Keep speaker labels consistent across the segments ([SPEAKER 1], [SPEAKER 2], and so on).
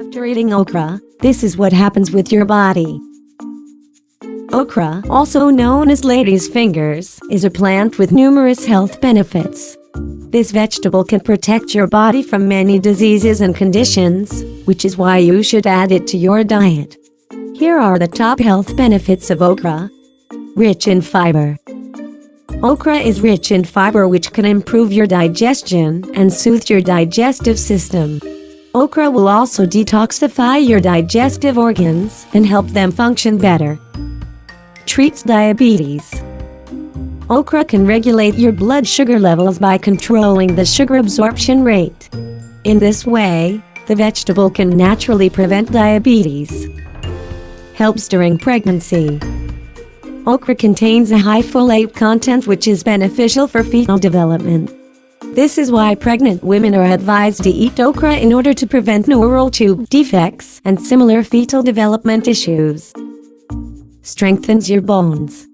[SPEAKER 1] After eating okra, this is what happens with your body. Okra, also known as lady's fingers, is a plant with numerous health benefits. This vegetable can protect your body from many diseases and conditions, which is why you should add it to your diet. Here are the top health benefits of okra. Rich in fiber. Okra is rich in fiber, which can improve your digestion and soothe your digestive system. Okra will also detoxify your digestive organs and help them function better. Treats diabetes. Okra can regulate your blood sugar levels by controlling the sugar absorption rate. In this way, the vegetable can naturally prevent diabetes. Helps during pregnancy. Okra contains a high folate content, which is beneficial for fetal development. This is why pregnant women are advised to eat okra in order to prevent neural tube defects and similar fetal development issues. Strengthens your bones.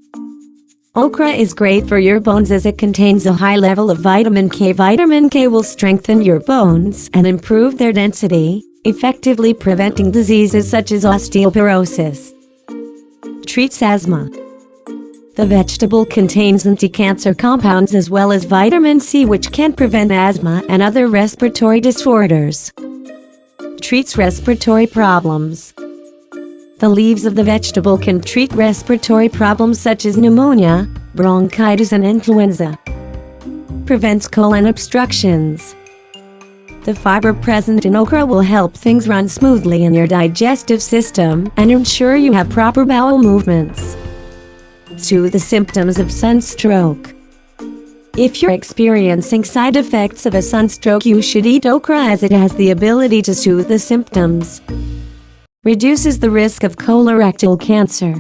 [SPEAKER 1] Okra is great for your bones as it contains a high level of vitamin K. Vitamin K will strengthen your bones and improve their density, effectively preventing diseases such as osteoporosis. Treats asthma. The vegetable contains anti-cancer compounds as well as vitamin C, which can prevent asthma and other respiratory disorders. Treats respiratory problems. The leaves of the vegetable can treat respiratory problems such as pneumonia, bronchitis and influenza. Prevents colon obstructions. The fiber present in okra will help things run smoothly in your digestive system and ensure you have proper bowel movements. Soothe the symptoms of sunstroke. If you're experiencing side effects of a sunstroke, you should eat okra as it has the ability to soothe the symptoms. Reduces the risk of colorectal cancer.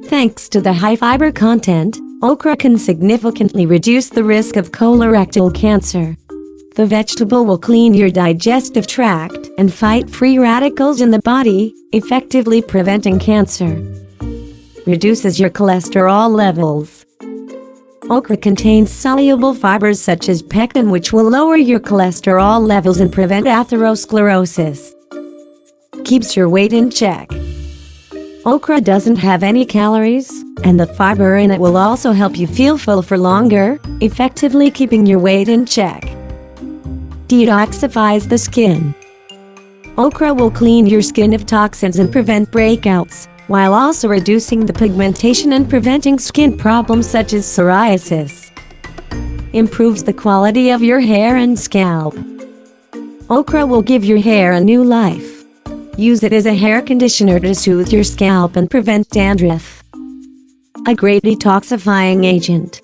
[SPEAKER 1] Thanks to the high fiber content, okra can significantly reduce the risk of colorectal cancer. The vegetable will clean your digestive tract and fight free radicals in the body, effectively preventing cancer. Reduces your cholesterol levels. Okra contains soluble fibers such as pectin, which will lower your cholesterol levels and prevent atherosclerosis. Keeps your weight in check. Okra doesn't have any calories, and the fiber in it will also help you feel full for longer, effectively keeping your weight in check. Detoxifies the skin. Okra will clean your skin of toxins and prevent breakouts, while also reducing the pigmentation and preventing skin problems such as psoriasis. Improves the quality of your hair and scalp. Okra will give your hair a new life. Use it as a hair conditioner to soothe your scalp and prevent dandruff. A great detoxifying agent.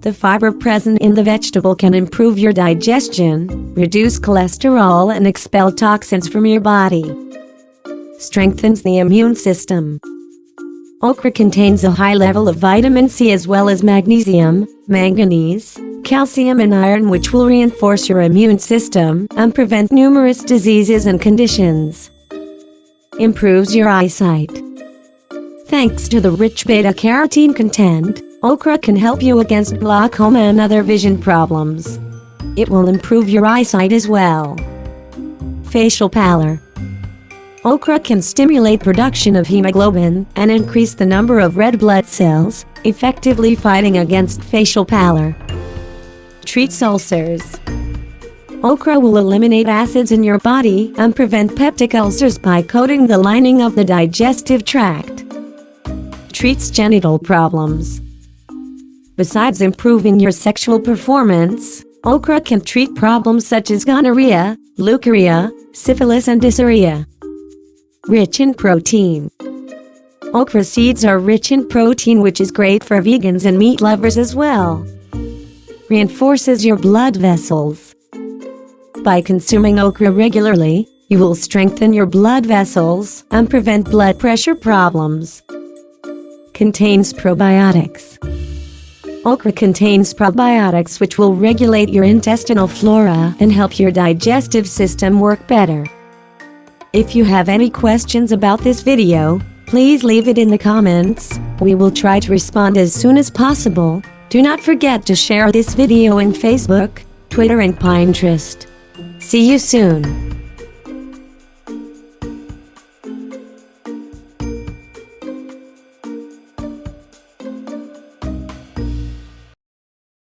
[SPEAKER 1] The fiber present in the vegetable can improve your digestion, reduce cholesterol and expel toxins from your body. Strengthens the immune system. Okra contains a high level of vitamin C as well as magnesium, manganese, calcium and iron, which will reinforce your immune system and prevent numerous diseases and conditions. Improves your eyesight. Thanks to the rich beta-carotene content, okra can help you against glaucoma and other vision problems. It will improve your eyesight as well. Facial pallor. Okra can stimulate production of hemoglobin and increase the number of red blood cells, effectively fighting against facial pallor. Treats ulcers. Okra will eliminate acids in your body and prevent peptic ulcers by coating the lining of the digestive tract. Treats genital problems. Besides improving your sexual performance, okra can treat problems such as gonorrhea, leukorrhea, syphilis and dysuria. Rich in protein. Okra seeds are rich in protein, which is great for vegans and meat lovers as well. Reinforces your blood vessels. By consuming okra regularly, you will strengthen your blood vessels and prevent blood pressure problems. Contains probiotics. Okra contains probiotics which will regulate your intestinal flora and help your digestive system work better. If you have any questions about this video, please leave it in the comments. We will try to respond as soon as possible. Do not forget to share this video in Facebook, Twitter and Pinterest. See you soon.